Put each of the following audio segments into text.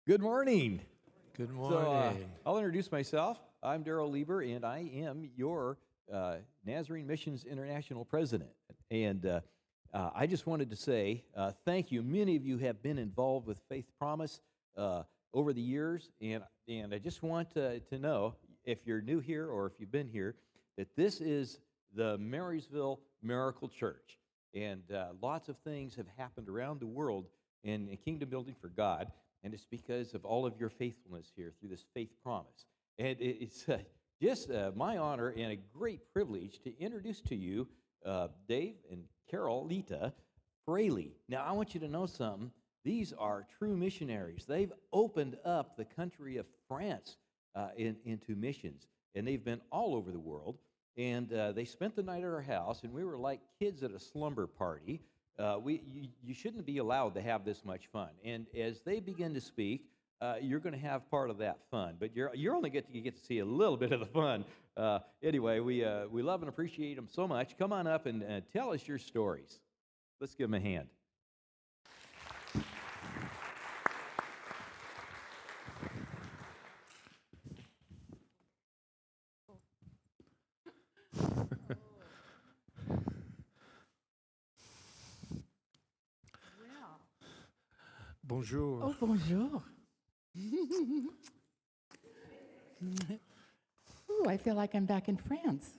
Good morning. Good So morning. I'll introduce myself. I'm Daryl Lieber, and I am your Nazarene Missions International President. And I just wanted to say thank you. Many of you have been involved with Faith Promise over the years, and I just want to know, if you're new here or if you've been here, that this is the Marysville Miracle Church. And lots of things have happened around the world in kingdom building for God. And it's because of all of your faithfulness here through this faith promise. And it's just my honor and a great privilege to introduce to you Dave and Carol Lita Fraley. Now, I want you to know something. These are true missionaries. They've opened up the country of France into missions, and they've been all over the world. And they spent the night at our house, and we were like kids at a slumber party. You shouldn't be allowed to have this much fun. And as they begin to speak, you're going to have part of that fun. But you're only get to see a little bit of the fun. Anyway, we love and appreciate them so much. Come on up and tell us your stories. Let's give them a hand. Bonjour. Oh, bonjour. Ooh, I feel like I'm back in France.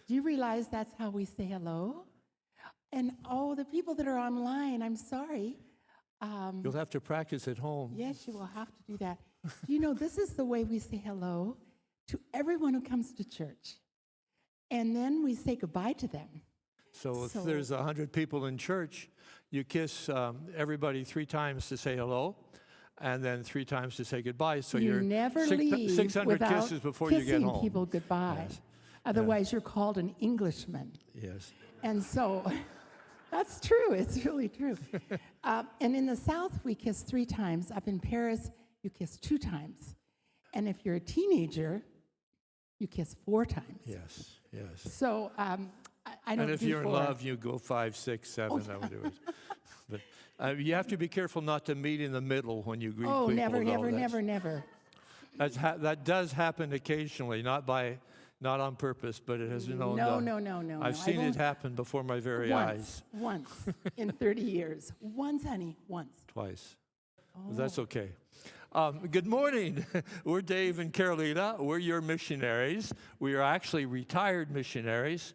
Do you realize that's how we say hello? And the people that are online, I'm sorry. You'll have to practice at home. Yes, you will have to do that. Do you know, this is the way we say hello to everyone who comes to church. And then we say goodbye to them. So if there's 100 people in church, you kiss everybody 3 times to say hello, and then 3 times to say goodbye. So you you're never leave 600 without kisses before you get home. kissing people goodbye. Yes. Otherwise, you're called an Englishman. Yes. And so that's true. It's really true. And in the South, we kiss 3 times. Up in Paris, you kiss 2 times. And if you're a teenager, you kiss 4 times. Yes. Yes. So I don't And if do you're 4. in love, you go 5, 6, 7. That would do it. But you have to be careful not to meet in the middle when you greet people. Oh, never, though. never. That does happen occasionally, not on purpose, but it has been known. No. I've seen it happen before my very eyes. Once in 30 years. Once, honey, once. Twice. Oh. Well, that's okay. Good morning. We're Dave and Carolina. We're your missionaries. We are actually retired missionaries.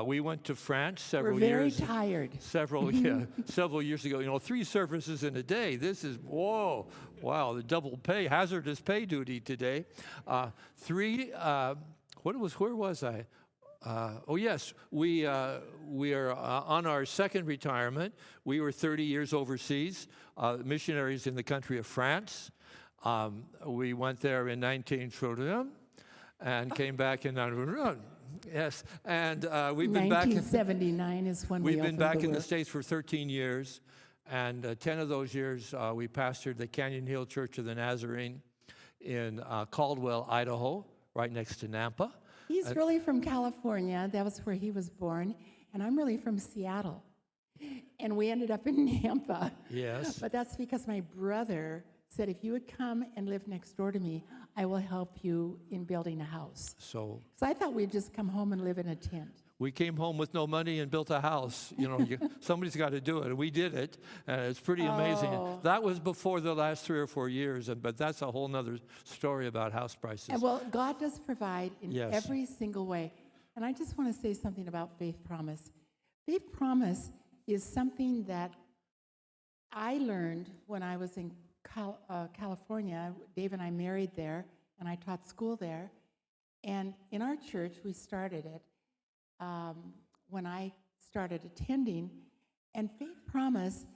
We went to France several years. We're very tired. Several years ago. 3 services in a day. This is wow, the double pay, hazardous pay duty today. 3. Where was I? Yes, we are on our second retirement. We were 30 years overseas, missionaries in the country of France. We went there in 1931 and came back in 1941. Yes, and we've been back. 1979 is when we've been back in the work. States for 13 years, and 10 of those years we pastored the Canyon Hill Church of the Nazarene in Caldwell, Idaho, right next to Nampa. He's really from California. That was where he was born, and I'm really from Seattle. And we ended up in Nampa. Yes. But that's because my brother said, if you would come and live next door to me, I will help you in building a house. So I thought we'd just come home and live in a tent. We came home with no money and built a house. Somebody's got to do it. And we did it, and it's pretty amazing. That was before the last 3 or 4 years, but that's a whole nother story about house prices. And well, God does provide in every single way. And I just want to say something about Faith Promise. Faith Promise is something that I learned when I was in California. Dave and I married there, and I taught school there. And in our church, we started it when I started attending. And Faith Promise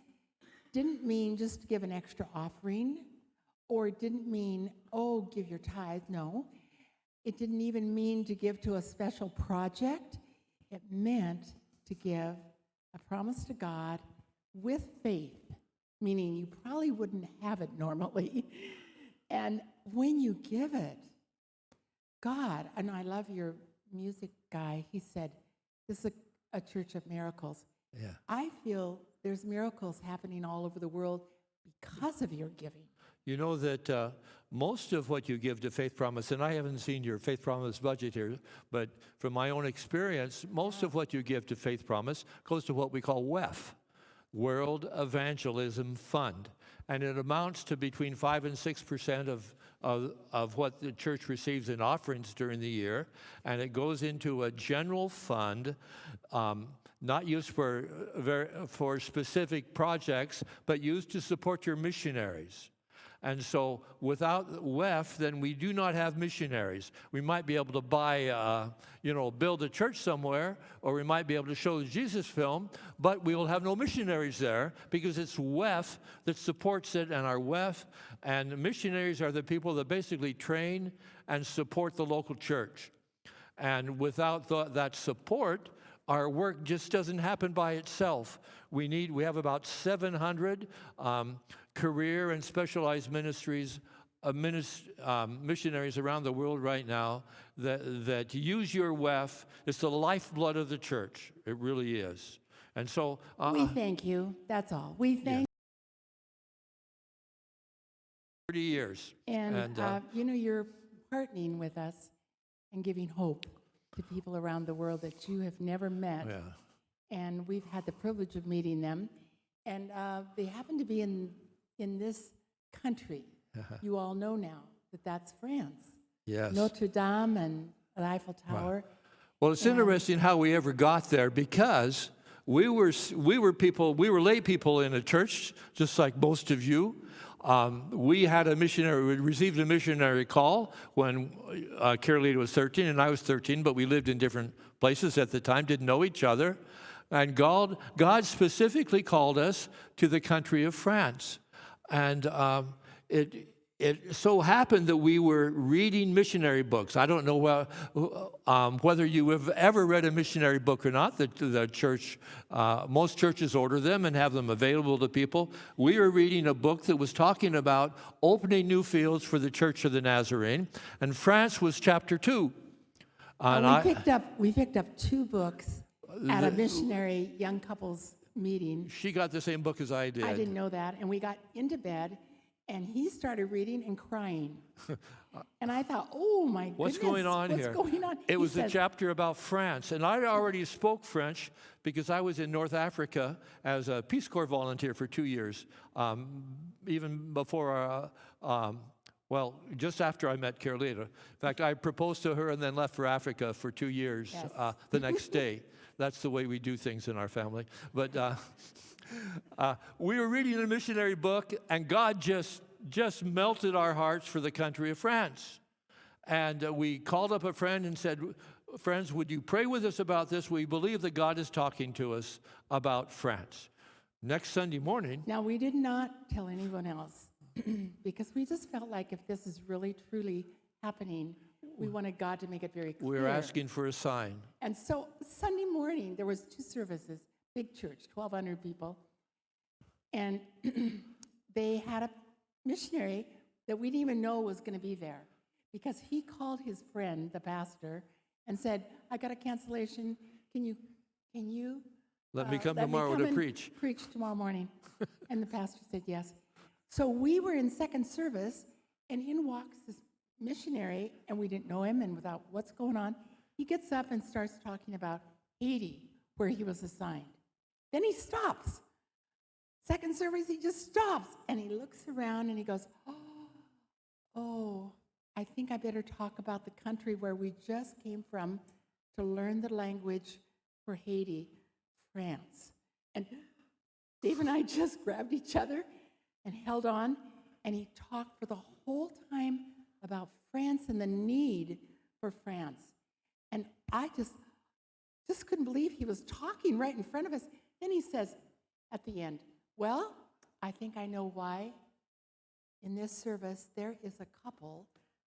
didn't mean just to give an extra offering, or it didn't mean, give your tithe. No. It didn't even mean to give to a special project. It meant to give a promise to God with faith, meaning you probably wouldn't have it normally. And when you give it, God, and I love your music guy, he said, this is a church of miracles. Yeah. I feel there's miracles happening all over the world because of your giving. You know that most of what you give to Faith Promise, and I haven't seen your Faith Promise budget here, but from my own experience, most of what you give to Faith Promise goes to what we call WEF, World Evangelism Fund. And it amounts to between 5 and 6% of what the church receives in offerings during the year. And it goes into a general fund, not used for specific projects, but used to support your missionaries. And so without WEF, then we do not have missionaries. We might be able to buy, build a church somewhere, or we might be able to show the Jesus film, but we will have no missionaries there because it's WEF that supports it, and our WEF and missionaries are the people that basically train and support the local church. And without that support, our work just doesn't happen by itself. We have about 700 career and specialized ministries, missionaries around the world right now that use your WEF. It's the lifeblood of the church. It really is. And so we thank you. That's all. We thank 30 years. And you're partnering with us and giving hope to people around the world that you have never met. Yeah. And we've had the privilege of meeting them. And they happen to be in this country. You all know now that that's France. Yes. Notre Dame and the Eiffel Tower. Right. Well, it's interesting how we ever got there, because we were lay people in a church, just like most of you. We received a missionary call when Carolita was 13 and I was 13, but we lived in different places at the time, didn't know each other. And God specifically called us to the country of France. And it so happened that we were reading missionary books. I don't know whether you have ever read a missionary book or not. The church, most churches order them and have them available to people. We were reading a book that was talking about opening new fields for the Church of the Nazarene, and France was chapter 2. We picked up 2 books at a missionary young couples meeting. She got the same book as I did. I didn't know that. And we got into bed, and he started reading and crying. And I thought, oh, my goodness. What's going on here? What's going on? It was a chapter about France. And I already spoke French because I was in North Africa as a Peace Corps volunteer for 2 years, even before just after I met Carolita. In fact, I proposed to her and then left for Africa for 2 years. Yes. The next day. That's the way we do things in our family. But we were reading a missionary book, and God just melted our hearts for the country of France. And we called up a friend and said, friends, would you pray with us about this? We believe that God is talking to us about France. Next Sunday morning. Now, we did not tell anyone else because we just felt like if this is really, truly happening, we wanted God to make it very clear. We were asking for a sign. And so Sunday morning, there was 2 services, big church, 1,200 people. And they had a missionary that we didn't even know was going to be there because he called his friend, the pastor, and said, I got a cancellation. Can you let me come tomorrow to preach. Preach tomorrow morning. And the pastor said yes. So we were in second service, and in walks this missionary, and we didn't know him, and without what's going on, he gets up and starts talking about Haiti, where he was assigned. Then he stops. Second service, he just stops, and he looks around, and he goes, oh, I think I better talk about the country where we just came from to learn the language for Haiti, France. And Dave and I just grabbed each other and held on, and he talked for the whole time about France and the need for France. And I just couldn't believe he was talking right in front of us. Then he says at the end, well, I think I know why in this service there is a couple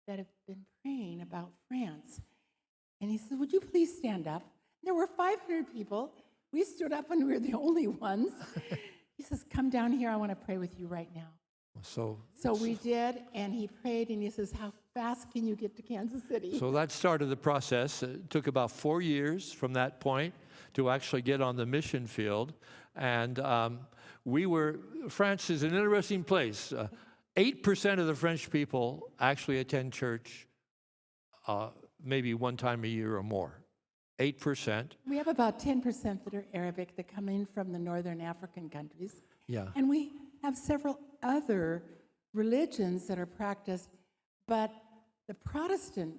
that have been praying about France. And he says, would you please stand up? There were 500 people. We stood up and we were the only ones. He says, come down here. I want to pray with you right now. So we did, and he prayed, and he says, how fast can you get to Kansas City? So that started the process. It took about 4 years from that point to actually get on the mission field. And France is an interesting place. 8% of the French people actually attend church maybe one time a year or more. 8%. We have about 10% that are Arabic that come in from the northern African countries. Yeah. And we have several other religions that are practiced, but the Protestant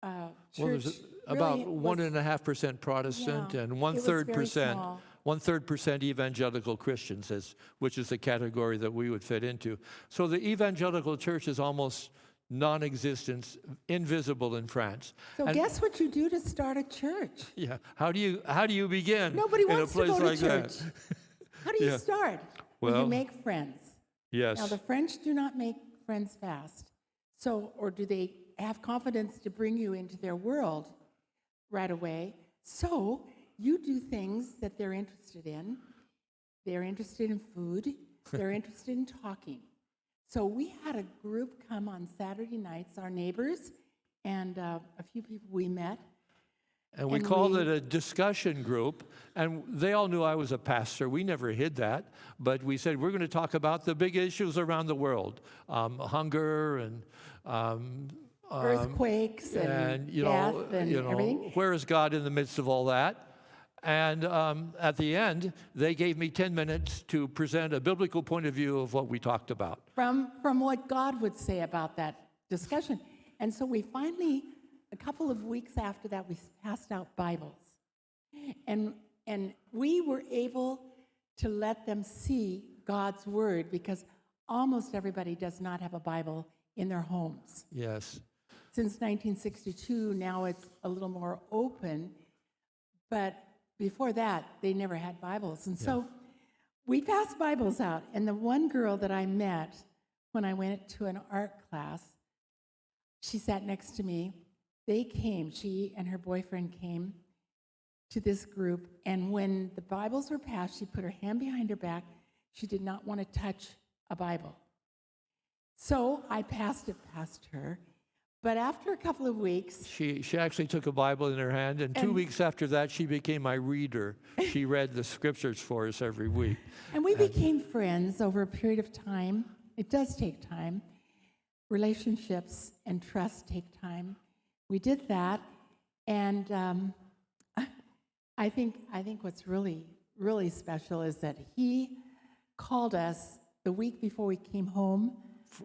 Well, church there's about really 1.5% Protestant Yeah, and it was very small. 1/3% evangelical Christians, which is the category that we would fit into. So the evangelical church is almost non-existent, invisible in France. So And- guess what you do to start a church? Yeah. How do you begin Nobody in a wants to place go to like church. that? How do you Yeah. start? Well, Well, you make friends. Yes. Now, the French do not make friends fast. So, or do they have confidence to bring you into their world right away? So, you do things that they're interested in. They're interested in food. They're interested in talking. So, we had a group come on Saturday nights, our neighbors, and a few people we met. And we And called we- it a discussion group, and they all knew I was a pastor. We never hid that, but we said we're going to talk about the big issues around the world, hunger and Earthquakes and death and everything. where is God in the midst of all that? And at the end, they gave me 10 minutes to present a biblical point of view of what we talked about. From what God would say about that discussion. And so we finally, a couple of weeks after that, we passed out Bibles. And we were able to let them see God's word because almost everybody does not have a Bible in their homes. Yes. Since 1962, now it's a little more open, but before that, they never had Bibles. And so we passed Bibles out. And the one girl that I met when I went to an art class, she sat next to me. They came, she and her boyfriend came to this group. And when the Bibles were passed, she put her hand behind her back. She did not want to touch a Bible. So I passed it past her. But after a couple of weeks, She actually took a Bible in her hand, and 2 weeks after that, she became my reader. She read the scriptures for us every week. and we became friends over a period of time. It does take time. Relationships and trust take time. We did that, and I think what's really, really special is that he called us the week before we came home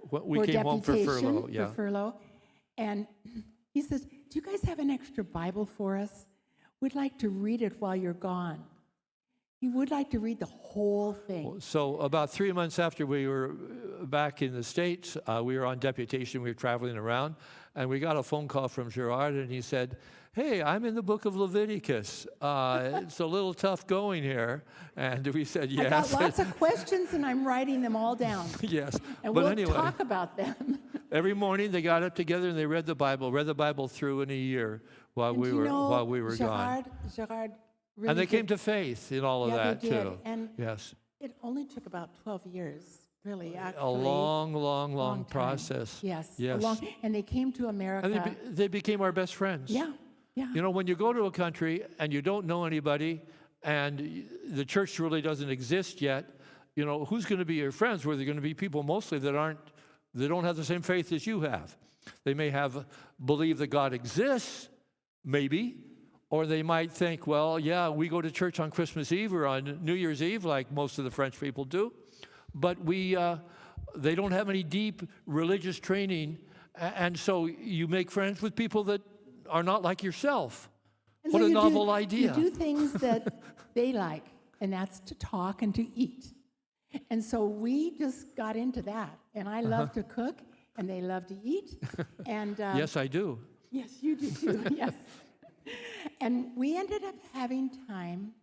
We for came home for deputation, furlough. Yeah. for furlough. And he says, do you guys have an extra Bible for us? We'd like to read it while you're gone. He would like to read the whole thing. So about 3 months after we were back in the States, we were on deputation, we were traveling around, and we got a phone call from Gerard, and he said, hey, I'm in the book of Leviticus. It's a little tough going here. And we said, yes. I got lots of questions, and I'm writing them all down. Yes. And But we'll anyway, talk about them. every morning they got up together and they read the Bible through in a year while And we you were know, gone. Gerard really And they came did- to faith in all of Yeah, that they did. too. And Yes. it only took about 12 years, really, actually. A long time. process. Yes. Yes. And they came to America. And they became our best friends. Yeah. You know, when you go to a country and you don't know anybody and the church really doesn't exist yet, you know, who's going to be your friends? Well, they're going to be people mostly that don't have the same faith as you have. They may believe that God exists, maybe, or they might think, well, yeah, we go to church on Christmas Eve or on New Year's Eve like most of the French people do, but they don't have any deep religious training, and so you make friends with people that are not like yourself. And What so a you novel idea. You do things that they like, and that's to talk and to eat. And so we just got into that. And I love to cook, and they love to eat. And Yes, I do. yes, you do too. Yes. And we ended up having time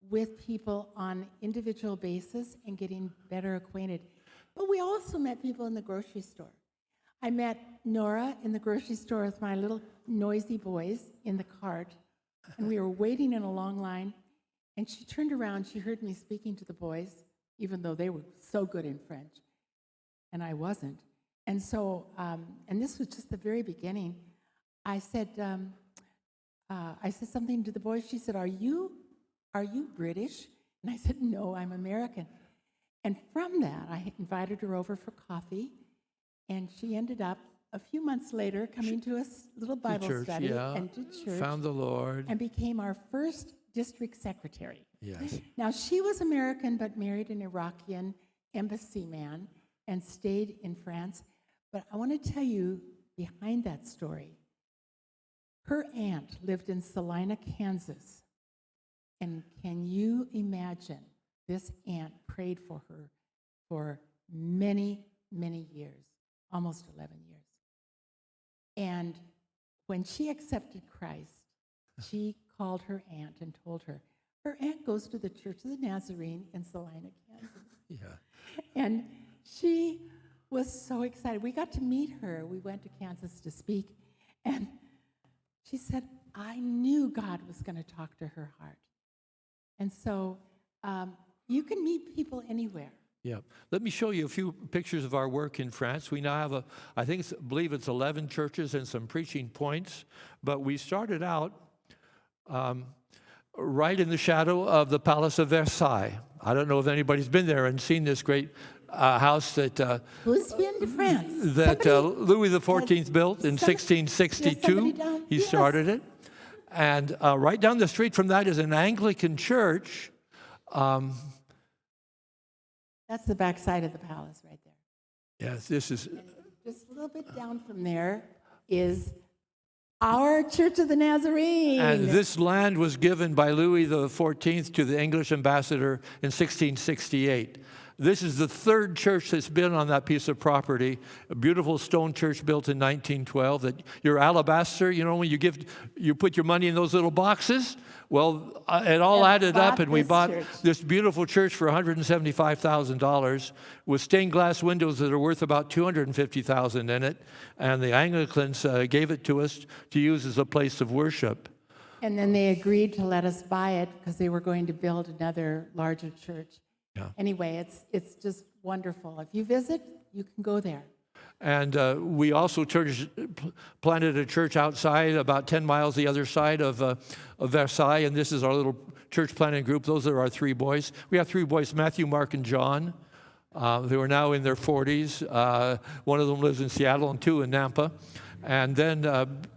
with people on individual basis and getting better acquainted. But we also met people in the grocery store. I met Nora in the grocery store with my little noisy boys in the cart, and we were waiting in a long line, and she turned around, she heard me speaking to the boys, even though they were so good in French, and I wasn't. And so, and this was just the very beginning, I said something to the boys. She said, are you British? And I said, no, I'm American. And from that, I invited her over for coffee, and she ended up, a few months later, coming to a little Bible church, study yeah. and to church. Found the Lord. And became our first district secretary. Yes. Now, she was American, but married an Iraqian embassy man and stayed in France. But I want to tell you behind that story, her aunt lived in Salina, Kansas. And can you imagine, this aunt prayed for her for many, many years, almost 11 years. And when she accepted Christ, she called her aunt and told her. Her aunt goes to the Church of the Nazarene in Salina, Kansas. Yeah. And she was so excited. We got to meet her. We went to Kansas to speak. And she said, I knew God was going to talk to her heart. And so you can meet people anywhere. Yeah. Let me show you a few pictures of our work in France. We now have I believe it's 11 churches and some preaching points. But we started out right in the shadow of the Palace of Versailles. I don't know if anybody's been there and seen this great house that Who's been to France? that Louis XIV built in 1662. He started it. And right down the street from that is an Anglican church. That's the backside of the palace right there. Yes, this is... And just a little bit down from there is our Church of the Nazarene. And this land was given by Louis XIV to the English ambassador in 1668. This is the third church that's been on that piece of property, a beautiful stone church built in 1912. That your alabaster, you know, when you put your money in those little boxes, well, it all added up, and we bought this beautiful church for $175,000 with stained glass windows that are worth about $250,000 in it, and the Anglicans gave it to us to use as a place of worship. And then they agreed to let us buy it because they were going to build another larger church. Yeah. Anyway, it's just wonderful. If you visit, you can go there. And we also planted a church outside, about 10 miles the other side of Versailles, and this is our little church planting group. Those are our three boys. We have three boys, Matthew, Mark, and John. They are now in their 40s. One of them lives in Seattle and two in Nampa. And then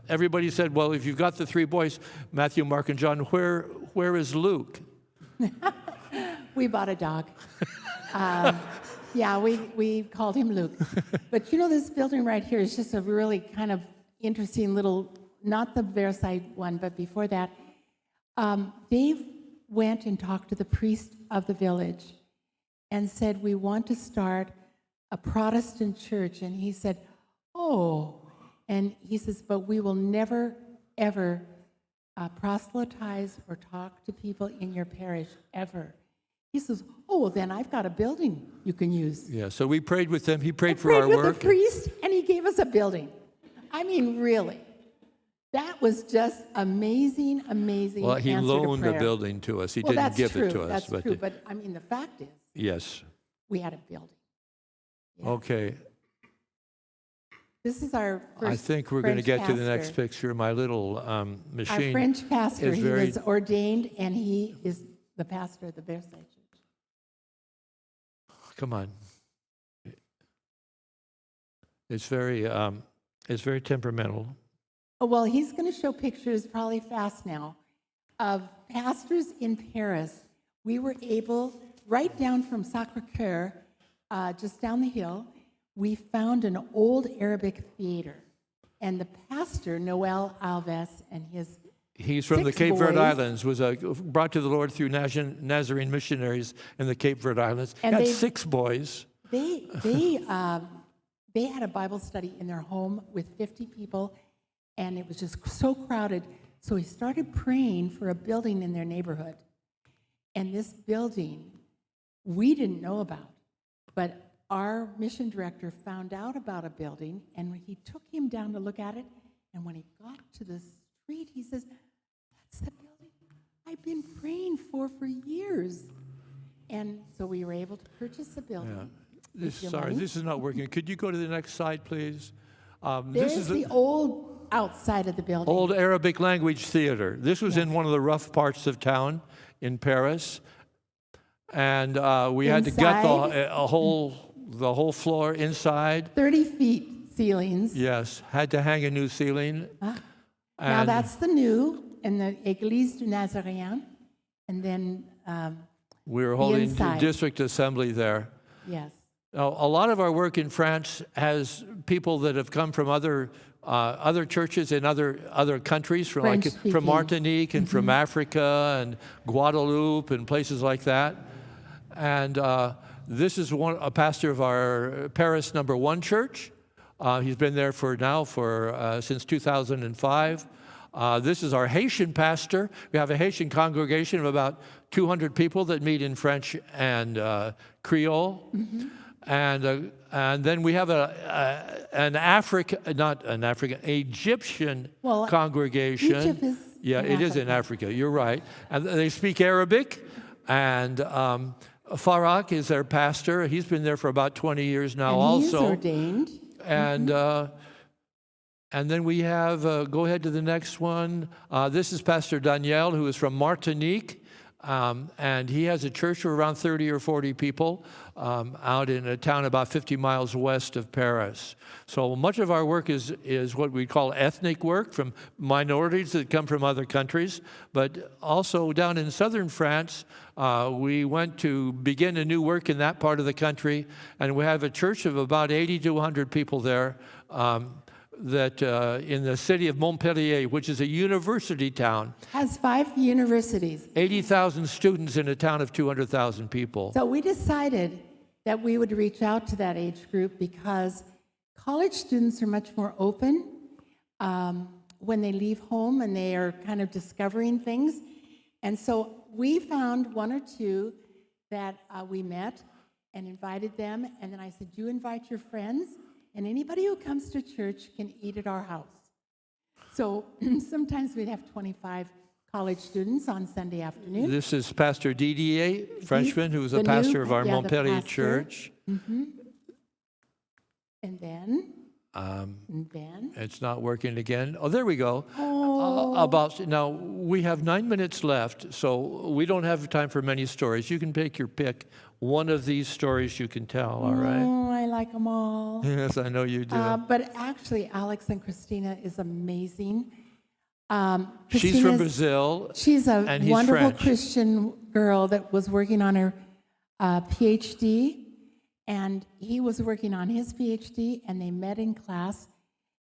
everybody said, well, if you've got the three boys, Matthew, Mark, and John, where is Luke? We bought a dog. Yeah, we called him Luke. But you know, this building right here is just a really kind of interesting little, not the Versailles one, but before that. Dave went and talked to the priest of the village and said, we want to start a Protestant church. And he said, oh. And he says, but we will never, ever proselytize or talk to people in your parish, ever. He says, oh, well, then I've got a building you can use. Yeah, so we prayed with them. He prayed for our work. I prayed with the priest, and he gave us a building. I mean, really. That was just amazing, amazing. Well, he loaned the building to us. He didn't give it to us. That's true, but I mean, the fact is, yes, we had a building. Yeah. Okay. This is our first I think we're going to get to the next picture. My little machine. Our French pastor, he very... was ordained, and he is the pastor of the Versailles Church. Come on. It's very temperamental. Oh, well, he's going to show pictures, probably fast now, of pastors in Paris. We were able, right down from Sacré-Cœur, just down the hill, we found an old Arabic theater. And the pastor, Noel Alves, and his He's from the Cape Verde Islands, was brought to the Lord through Nazarene missionaries in the Cape Verde Islands. And had 6 boys. They had a Bible study in their home with 50 people, and it was just so crowded. So he started praying for a building in their neighborhood. And this building, we didn't know about, but our mission director found out about a building, and he took him down to look at it. And when he got to the street, he says, that's the building I've been praying for years. And so we were able to purchase the building. Yeah. Sorry, this is not working. Could you go to the next slide, please? This is the old outside of the building. Old Arabic language theater. This was in one of the rough parts of town in Paris. And we had to gut Inside? the whole floor inside. 30 feet ceilings. Yes, had to hang a new ceiling. Now And that's the new, in the Église du Nazaréen. And then, we were holding inside. district assembly there. yes. Now, a lot of our work in France has people that have come from other churches in other countries, from French-speaking. Martinique and from Africa and Guadeloupe and places like that. And this is a pastor of our Paris #1 church. He's been there since 2005. This is our Haitian pastor. We have a Haitian congregation of about 200 people that meet in French and Creole. And then we have an Egyptian congregation. Egypt is It is in Africa. You're right. And they speak Arabic. And Farak is their pastor. He's been there for about 20 years now, and also. he's ordained. And then we have, go ahead to the next one. This is Pastor Daniel, who is from Martinique. And he has a church of around 30 or 40 people out in a town about 50 miles west of Paris. So much of our work is what we call ethnic work, from minorities that come from other countries. But also down in southern France, we went to begin a new work in that part of the country. And we have a church of about 80 to 100 people there. That in the city of Montpellier, which is a university town. Has 5 universities. 80,000 students in a town of 200,000 people. So we decided that we would reach out to that age group because college students are much more open when they leave home and they are kind of discovering things. And so we found 1 or 2 that we met and invited them. And then I said, you invite your friends, and anybody who comes to church can eat at our house. So sometimes we'd have 25 college students on Sunday afternoon. This is Pastor Didier, Frenchman, who is a pastor of our Montpellier church. And then, it's not working again. Oh, there we go. Oh. Now, we have 9 minutes left, so we don't have time for many stories. You can take your pick. One of these stories you can tell, all right? Oh, I like them all. Yes, I know you do. But actually, Alex and Christina is amazing. She's from Brazil. She's a and he's wonderful French. Christian girl that was working on her PhD, and he was working on his PhD, and they met in class,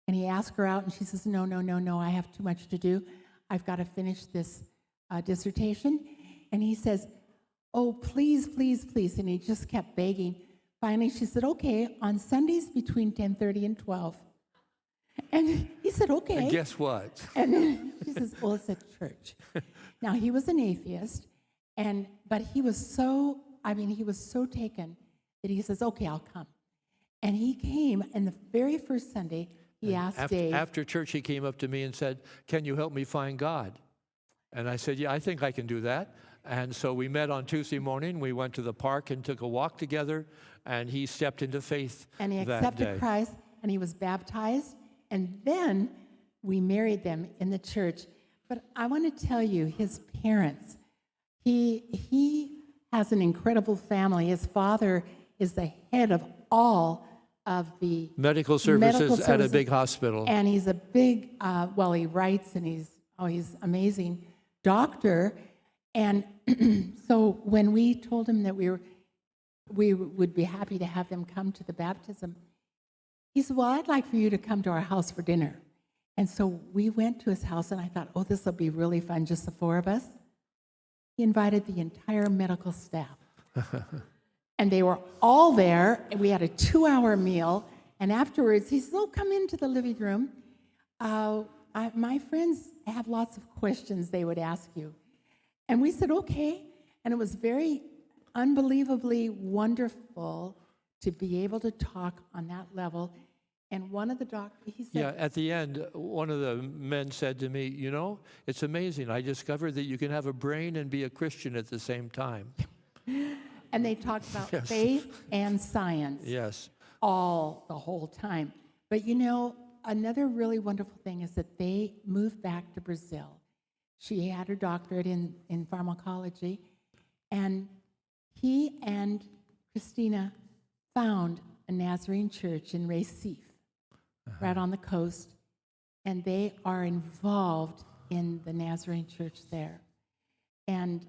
and he asked her out, and she says, no, I have too much to do. I've got to finish this dissertation. And he says, oh, please, please, please. And he just kept begging. Finally, she said, okay, on Sundays between 10:30 and 12. And he said, okay. And guess what? And then she says, well, it's at church. Now, he was an atheist, but he was so taken that he says, okay, I'll come. And he came, and the very first Sunday, he asked Dave. After church, he came up to me and said, can you help me find God? And I said, yeah, I think I can do that. And so we met on Tuesday morning. We went to the park and took a walk together, and he stepped into faith and he that accepted day. Christ, and he was baptized, and then we married them in the church. But I want to tell you, his parents, he has an incredible family. His father is the head of all of the medical services at a big hospital. And he's a big, he writes, and he's amazing doctor. And so when we told him that we would be happy to have them come to the baptism, he said, well, I'd like for you to come to our house for dinner. And so we went to his house, and I thought, oh, this will be really fun, just the 4 of us. He invited the entire medical staff. And they were all there, and we had a 2-hour meal. And afterwards, he said, oh, come into the living room. My friends have lots of questions they would ask you. And we said, okay. And it was very unbelievably wonderful to be able to talk on that level. And one of the doctors, he said... Yeah, at the end, one of the men said to me, you know, it's amazing. I discovered that you can have a brain and be a Christian at the same time. And they talked about Yes. faith and science. Yes. The whole time. But you know, another really wonderful thing is that they moved back to Brazil. She had her doctorate in pharmacology, and He and Christina found a Nazarene church in Recife, right on the coast, and they are involved in the Nazarene church there. And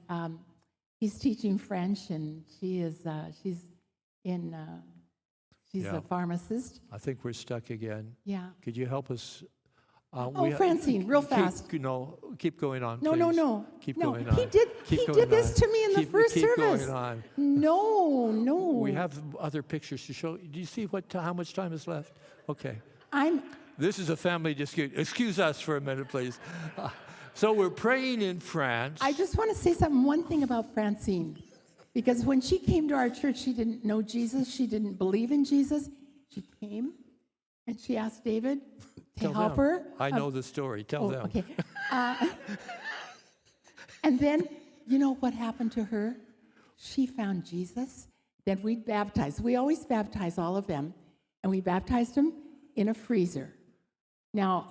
he's teaching French, and she's a pharmacist. I think we're stuck again. Yeah. Could you help us? Francine, real fast. Keep going on, No, please. no, no. Keep no, going on. he did this to me in the first keep service. Going on. No. We have other pictures to show. Do you see how much time is left? Okay. This is a family dispute. Excuse us for a minute, please. So we're praying in France. I just want to say one thing about Francine. Because when she came to our church, she didn't know Jesus. She didn't believe in Jesus. She came and she asked David to help her. I know the story. Tell them. Okay. And then, you know what happened to her? She found Jesus. Then we baptized. We always baptize all of them. And we baptized them in a freezer. Now,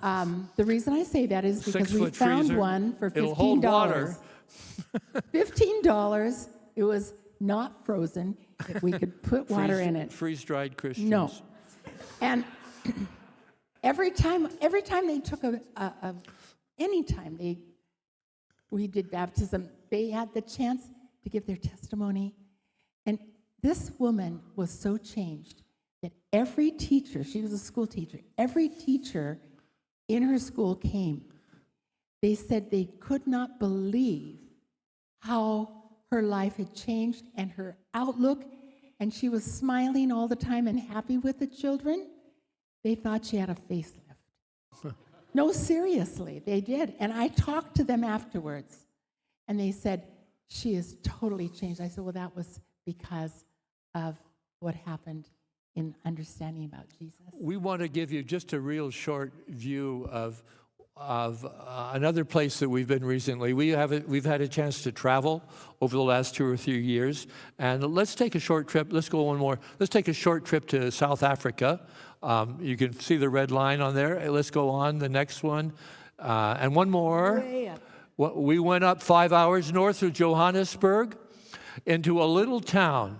the reason I say that is because we found freezer. one for $15. It'll hold water. $15. It was not frozen. We could put water in it. Freeze-dried Christians. No. And every time they took we did baptism, they had the chance to give their testimony. And this woman was so changed that every teacher, she was a school teacher, every teacher in her school came. They said they could not believe how her life had changed and her outlook, and she was smiling all the time and happy with the children. They thought she had a facelift. No, seriously, they did. And I talked to them afterwards, and they said, she is totally changed. I said, well, that was because of what happened in understanding about Jesus. We want to give you just a real short view of another place that we've been recently. We've had a chance to travel over the last 2 or 3 years, and let's take a short trip. Let's go one more. Let's take a short trip to South Africa. You can see the red line on there. Let's go on the next one, and one more. Way up. We went up 5 hours north of Johannesburg into a little town.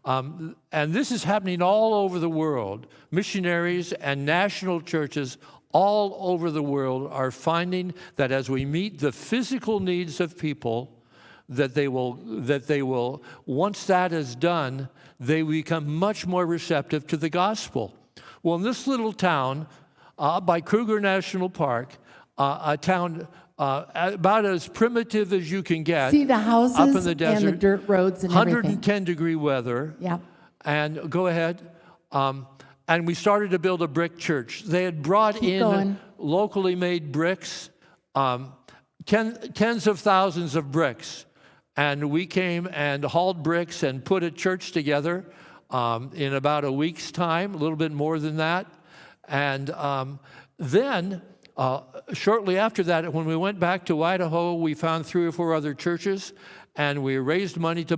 And this is happening all over the world. Missionaries and national churches all over the world are finding that as we meet the physical needs of people, that they will, once that is done, they become much more receptive to the gospel. Well, in this little town by Kruger National Park, a town about as primitive as you can get. See the houses up in the desert, and the dirt roads and everything. 110-degree weather. Yeah. And go ahead. And we started to build a brick church. They had brought in locally made bricks, tens of thousands of bricks. And we came and hauled bricks and put a church together in about a week's time, a little bit more than that. And then shortly after that, when we went back to Idaho, we found 3 or 4 other churches, and we raised money to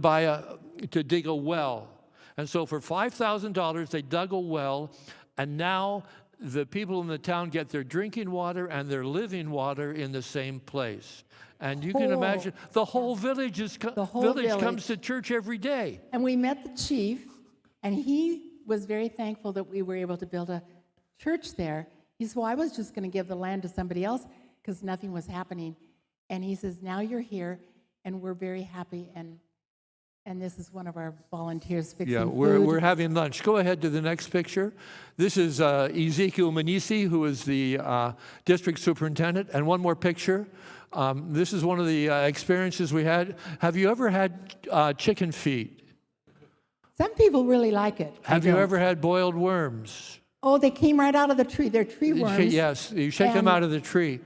dig a well. And so for $5,000, they dug a well, and now the people in the town get their drinking water and their living water in the same place. And you can imagine the whole village comes to church every day. And we met the chief, and he was very thankful that we were able to build a church there. He said, well, I was just going to give the land to somebody else because nothing was happening. And he says, now you're here, and we're very happy, and this is one of our volunteers fixing food. We're having lunch. Go ahead to the next picture. This is Ezekiel Manisi, who is the district superintendent. And one more picture. This is one of the experiences we had. Have you ever had chicken feet? Some people really like it. Have you ever had boiled worms? Oh, they came right out of the tree. They're tree worms. Yes, you shake them out of the tree.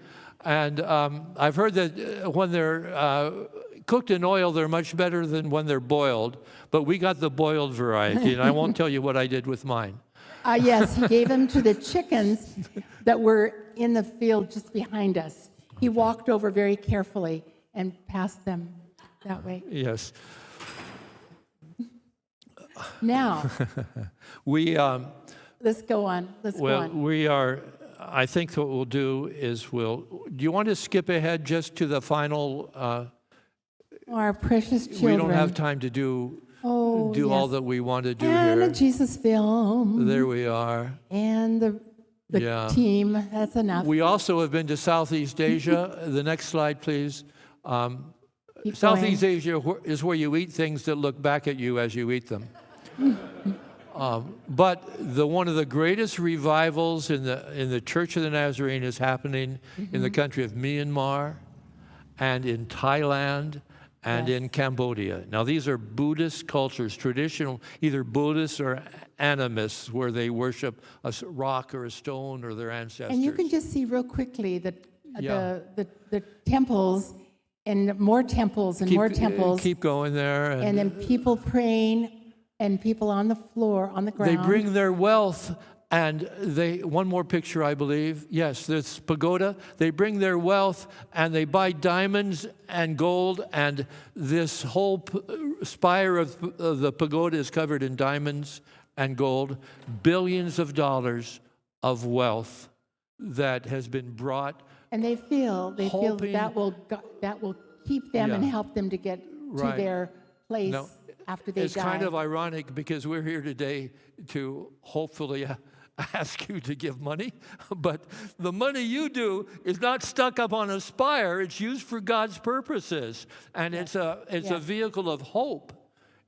And I've heard that when they're cooked in oil, they're much better than when they're boiled. But we got the boiled variety, and I won't tell you what I did with mine. Yes, he gave them to the chickens that were in the field just behind us. He walked over very carefully and passed them that way. Yes. Now, let's go on. Let's go on. We are, I think what we'll do is do you want to skip ahead just to the final? Our precious children. We don't have time to do Oh, do all yes. that we want to do And a here. Jesus film. There we are. And the Yeah. team. That's enough. We also have been to Southeast Asia. The next slide, please. Keep Southeast going. Asia is where you eat things that look back at you as you eat them. But one of the greatest revivals in the Church of the Nazarene is happening in the country of Myanmar and in Thailand and Yes. in Cambodia. Now, these are Buddhist cultures, traditional, either Buddhists or animists, where they worship a rock or a stone or their ancestors. And you can just see real quickly that Yeah. the temples and more temples and more temples. Keep going there. And then people praying and people on the floor, on the ground. They bring their wealth, and one more picture, I believe. Yes, this pagoda. They bring their wealth, and they buy diamonds and gold, and this whole spire of the pagoda is covered in diamonds and gold. Billions of dollars of wealth that has been brought. And they feel hoping- that will keep them and Yeah. help them to get Right. to their place No, after they It's die. kind of ironic because we're here today to hopefully ask you to give money, but the money you do is not stuck up on a spire. It's used for God's purposes, and it's a vehicle of hope.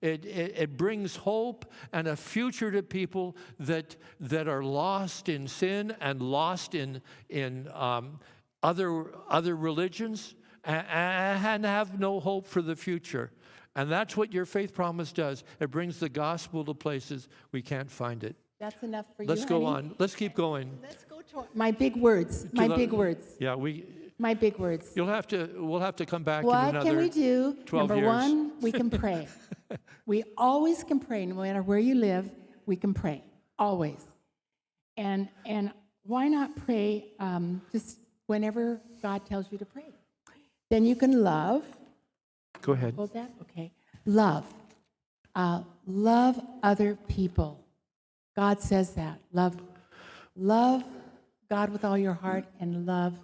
It brings hope and a future to people that are lost in sin and lost in other religions and have no hope for the future. And that's what your faith promise does. It brings the gospel to places we can't find it. That's enough for you, Let's go honey. on. Let's keep going. Let's go to my big words. My the- big words. Yeah, My big words. we'll have to come back in What another can we do? 12 Number years. one, we can pray. We always can pray, no matter where you live. We can pray always. And why not pray just whenever God tells you to pray? Then you can love. Go ahead. Hold that. Okay. Love. Love other people. God says that. Love God with all your heart and love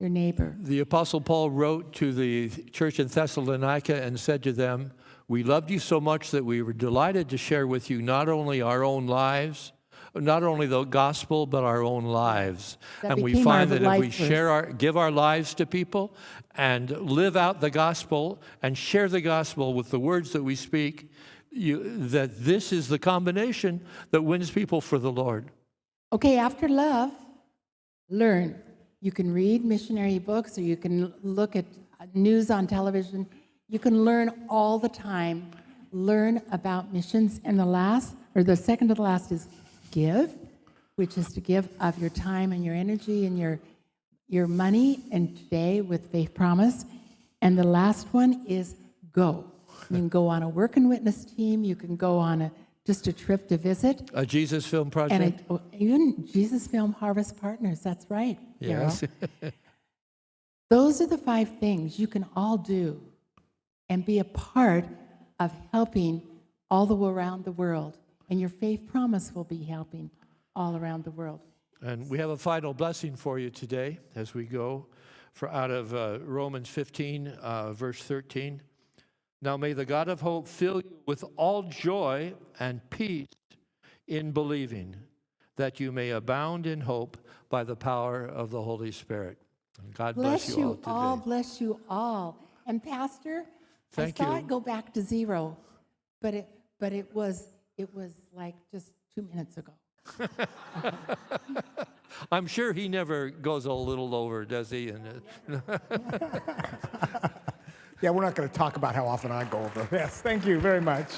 your neighbor. The Apostle Paul wrote to the church in Thessalonica and said to them, "We loved you so much that we were delighted to share with you not only our own lives, not only the gospel, but our own lives." That And we became our find that if we life give our lives to people and live out the gospel and share the gospel with the words that we speak, that this is the combination that wins people for the Lord. Okay, after love, learn. You can read missionary books or you can look at news on television. You can learn all the time. Learn about missions. And the second to the last is give, which is to give of your time and your energy and your money, and today with Faith Promise. And the last one is go. You can go on a work and witness team. You can go on just a trip to visit. A Jesus Film Project? And even Jesus Film Harvest Partners, that's right. Yes. Those are the 5 things you can all do and be a part of helping all the way around the world. And your Faith Promise will be helping all around the world. And we have a final blessing for you today as we go out of Romans 15, verse 13. Now may the God of hope fill you with all joy and peace in believing, that you may abound in hope by the power of the Holy Spirit. And God bless you all today. Bless you all. And Pastor, Thank I saw you. it go back to 0, but it was like just 2 minutes ago. I'm sure he never goes a little over, does he? Yeah, we're not going to talk about how often I go over. Yes, thank you very much.